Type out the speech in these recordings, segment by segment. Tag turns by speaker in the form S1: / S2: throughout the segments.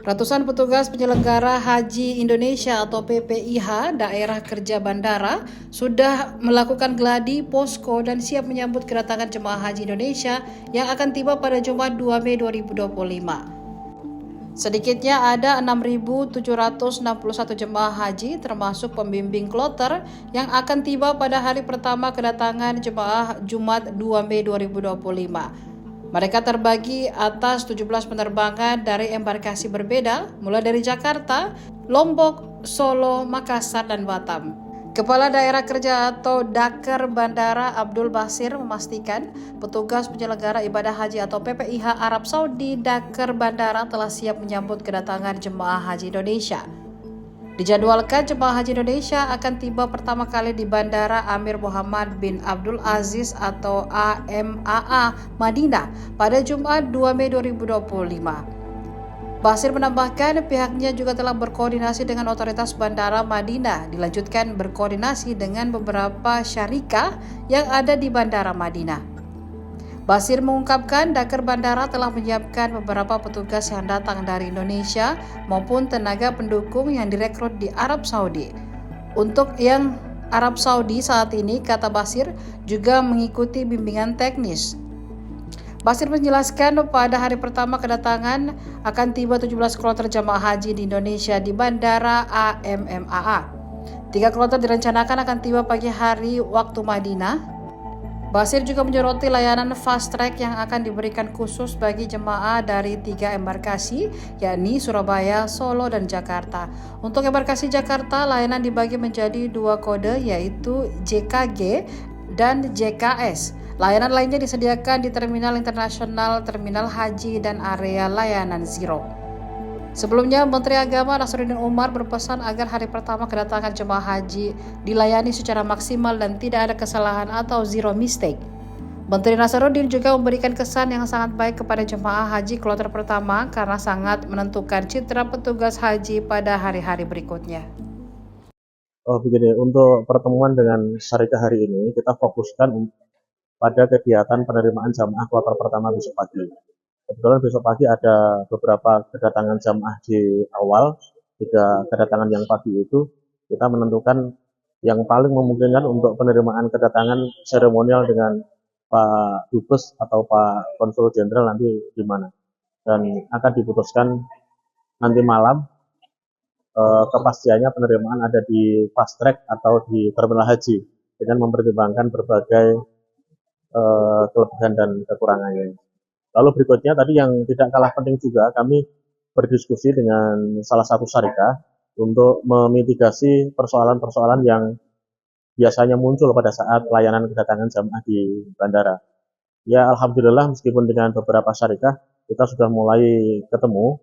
S1: Ratusan petugas penyelenggara Haji Indonesia atau PPIH Daerah Kerja Bandara sudah melakukan gladi, posko, dan siap menyambut kedatangan jemaah Haji Indonesia yang akan tiba pada Jumat 2 Mei 2025. Sedikitnya ada 6.761 jemaah haji termasuk pembimbing kloter yang akan tiba pada hari pertama kedatangan jemaah Jumat 2 Mei 2025. Mereka terbagi atas 17 penerbangan dari embarkasi berbeda, mulai dari Jakarta, Lombok, Solo, Makassar, dan Batam. Kepala Daerah Kerja atau Daker Bandara Abdul Basir memastikan petugas penyelenggara ibadah haji atau PPIH Arab Saudi Daker Bandara telah siap menyambut kedatangan jemaah haji Indonesia. Dijadwalkan jemaah haji Indonesia akan tiba pertama kali di Bandara Amir Muhammad bin Abdul Aziz atau AMAA Madinah pada Jumat 2 Mei 2025. Basir menambahkan pihaknya juga telah berkoordinasi dengan otoritas Bandara Madinah, dilanjutkan berkoordinasi dengan beberapa syarikah yang ada di Bandara Madinah. Basir mengungkapkan Daker Bandara telah menyiapkan beberapa petugas yang datang dari Indonesia maupun tenaga pendukung yang direkrut di Arab Saudi. Untuk yang Arab Saudi saat ini, kata Basir, juga mengikuti bimbingan teknis. Basir menjelaskan pada hari pertama kedatangan akan tiba 17 kloter jamaah haji di Indonesia di Bandara AMMAA. 3 kloter direncanakan akan tiba pagi hari waktu Madinah. Basir juga menyoroti layanan fast track yang akan diberikan khusus bagi jemaah dari 3 embarkasi, yakni Surabaya, Solo, dan Jakarta. Untuk embarkasi Jakarta, layanan dibagi menjadi 2 kode, yaitu JKG dan JKS. Layanan lainnya disediakan di Terminal Internasional, Terminal Haji, dan area layanan Zero. Sebelumnya, Menteri Agama Nasaruddin Umar berpesan agar hari pertama kedatangan jemaah haji dilayani secara maksimal dan tidak ada kesalahan atau zero mistake. Menteri Nasaruddin juga memberikan kesan yang sangat baik kepada jemaah haji kloter pertama karena sangat menentukan citra petugas haji pada hari-hari berikutnya.
S2: Begini, untuk pertemuan dengan syarikah hari ini kita fokuskan pada kegiatan penerimaan jamaah kloter pertama besok pagi. Kebetulan besok pagi ada beberapa kedatangan jamaah di awal, 3 kedatangan yang pagi itu kita menentukan yang paling memungkinkan untuk penerimaan kedatangan seremonial dengan Pak Dubes atau Pak Konsul Jenderal nanti di mana. Dan akan diputuskan nanti malam kepastiannya penerimaan ada di fast track atau di terminal haji dengan mempertimbangkan berbagai kelebihan dan kekurangannya. Lalu berikutnya tadi yang tidak kalah penting juga kami berdiskusi dengan salah satu syarikah untuk memitigasi persoalan-persoalan yang biasanya muncul pada saat layanan kedatangan jamaah di bandara. Ya alhamdulillah meskipun dengan beberapa syarikah kita sudah mulai ketemu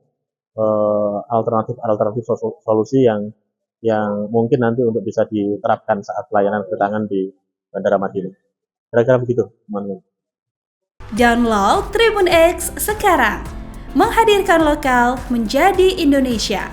S2: alternatif solusi yang mungkin nanti untuk bisa diterapkan saat layanan kedatangan di Bandara Madinah. Kira-kira begitu, teman-teman.
S3: Download Tribun X sekarang, menghadirkan lokal menjadi Indonesia.